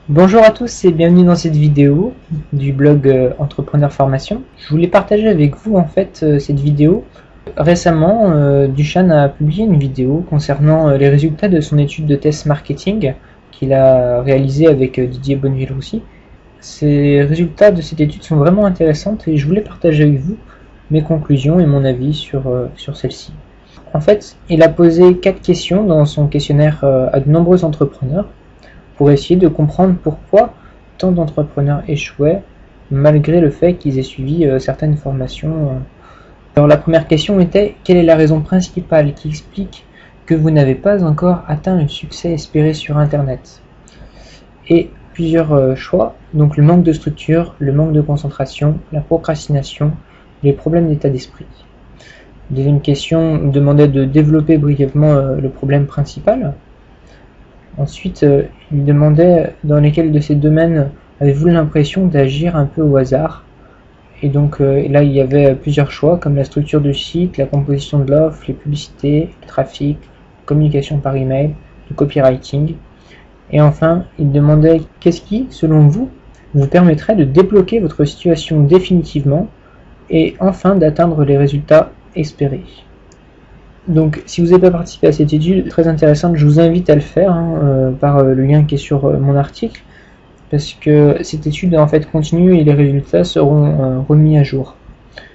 Bonjour à tous et bienvenue dans cette vidéo du blog Entrepreneur Formation. Je voulais partager avec vous cette vidéo. Récemment, Dusan a publié une vidéo concernant les résultats de son étude de test marketing qu'il a réalisée avec Didier Bonneville-Roussy. Ces résultats de cette étude sont vraiment intéressants et je voulais partager avec vous mes conclusions et mon avis sur celle-ci. En fait, il a posé 4 questions dans son questionnaire à de nombreux entrepreneurs pour essayer de comprendre pourquoi tant d'entrepreneurs échouaient malgré le fait qu'ils aient suivi certaines formations. Alors la première question était: quelle est la raison principale qui explique que vous n'avez pas encore atteint le succès espéré sur Internet? Et plusieurs choix, donc le manque de structure, le manque de concentration, la procrastination, les problèmes d'état d'esprit. Deuxième question demandait de développer brièvement le problème principal. Ensuite, il demandait dans lesquels de ces domaines avez-vous l'impression d'agir un peu au hasard. Et donc là, il y avait plusieurs choix, comme la structure du site, la composition de l'offre, les publicités, le trafic, communication par email, le copywriting. Et enfin, il demandait qu'est-ce qui, selon vous, vous permettrait de débloquer votre situation définitivement et enfin d'atteindre les résultats espérés. Donc si vous n'avez pas participé à cette étude très intéressante, je vous invite à le faire par le lien qui est sur mon article, parce que cette étude en fait continue et les résultats seront remis à jour.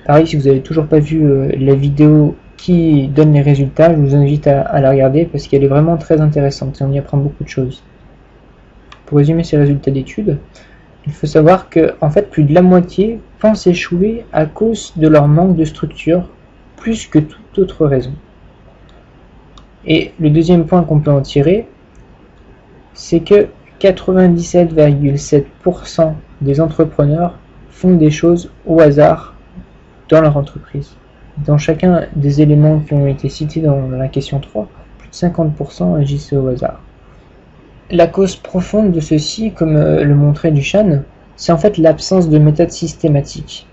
Pareil, si vous n'avez toujours pas vu la vidéo qui donne les résultats, je vous invite à la regarder parce qu'elle est vraiment très intéressante et on y apprend beaucoup de choses. Pour résumer ces résultats d'études, il faut savoir que en fait plus de la moitié pensent échouer à cause de leur manque de structure plus que toute autre raison. Et le deuxième point qu'on peut en tirer, c'est que 97,7% des entrepreneurs font des choses au hasard dans leur entreprise. Dans chacun des éléments qui ont été cités dans la question 3, plus de 50% agissent au hasard. La cause profonde de ceci, comme le montrait Dusan, c'est en fait l'absence de méthode systématique.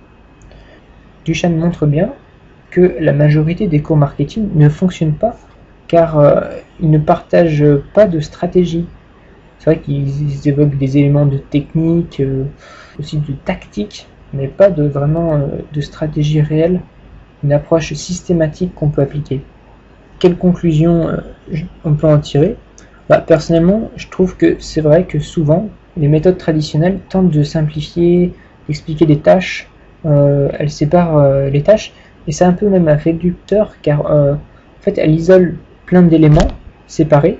Dusan montre bien que la majorité des cours marketing ne fonctionnent pas car ils ne partagent pas de stratégie. C'est vrai qu'ils évoquent des éléments de technique, aussi de tactique, mais pas vraiment de stratégie réelle, une approche systématique qu'on peut appliquer. Quelle conclusion on peut en tirer? Personnellement, je trouve que c'est vrai que souvent, les méthodes traditionnelles tentent de simplifier, d'expliquer des tâches, elles séparent les tâches, et c'est un peu même un réducteur, car en fait, elles isolent plein d'éléments séparés,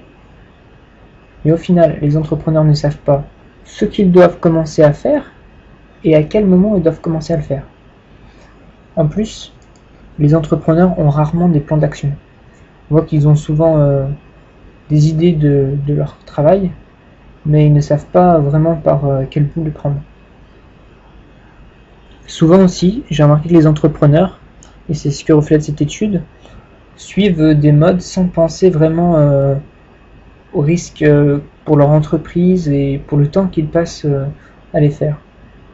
mais au final, les entrepreneurs ne savent pas ce qu'ils doivent commencer à faire et à quel moment ils doivent commencer à le faire. En plus, les entrepreneurs ont rarement des plans d'action. On voit qu'ils ont souvent des idées de leur travail, mais ils ne savent pas vraiment par quel bout le prendre. Souvent aussi, j'ai remarqué que les entrepreneurs, et c'est ce que reflète cette étude, suivent des modes sans penser vraiment au risque pour leur entreprise et pour le temps qu'ils passent à les faire.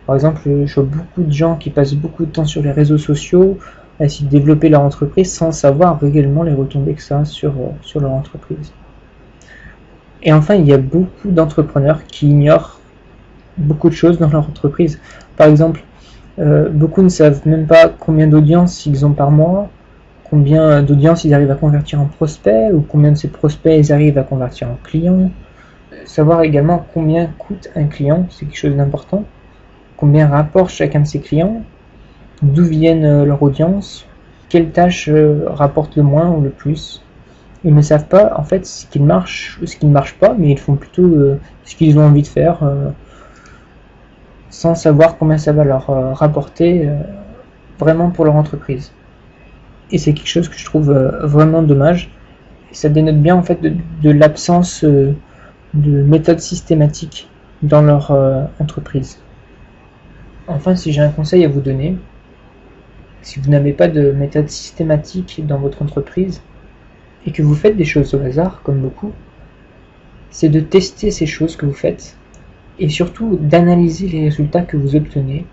Par exemple, je vois beaucoup de gens qui passent beaucoup de temps sur les réseaux sociaux à essayer de développer leur entreprise sans savoir réellement les retombées que ça a sur leur entreprise. Et enfin, il y a beaucoup d'entrepreneurs qui ignorent beaucoup de choses dans leur entreprise. Par exemple, beaucoup ne savent même pas combien d'audience ils ont par mois, combien d'audience ils arrivent à convertir en prospects, ou combien de ces prospects ils arrivent à convertir en clients. Savoir également combien coûte un client, c'est quelque chose d'important. Combien rapporte chacun de ces clients, d'où viennent leur audience, quelles tâches rapportent le moins ou le plus. Ils ne savent pas en fait ce qui marche ou ce qui ne marche pas, mais ils font plutôt ce qu'ils ont envie de faire, sans savoir combien ça va leur rapporter vraiment pour leur entreprise. Et c'est quelque chose que je trouve vraiment dommage. Et ça dénote bien en fait de l'absence de méthode systématique dans leur entreprise. Enfin, si j'ai un conseil à vous donner, si vous n'avez pas de méthode systématique dans votre entreprise et que vous faites des choses au hasard, comme beaucoup, c'est de tester ces choses que vous faites et surtout d'analyser les résultats que vous obtenez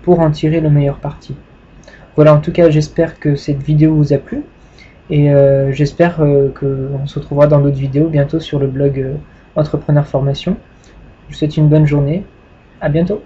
pour en tirer le meilleur parti. Voilà, en tout cas, j'espère que cette vidéo vous a plu et j'espère qu'on se retrouvera dans d'autres vidéos bientôt sur le blog Entrepreneur Formation. vous souhaite une bonne journée. À bientôt.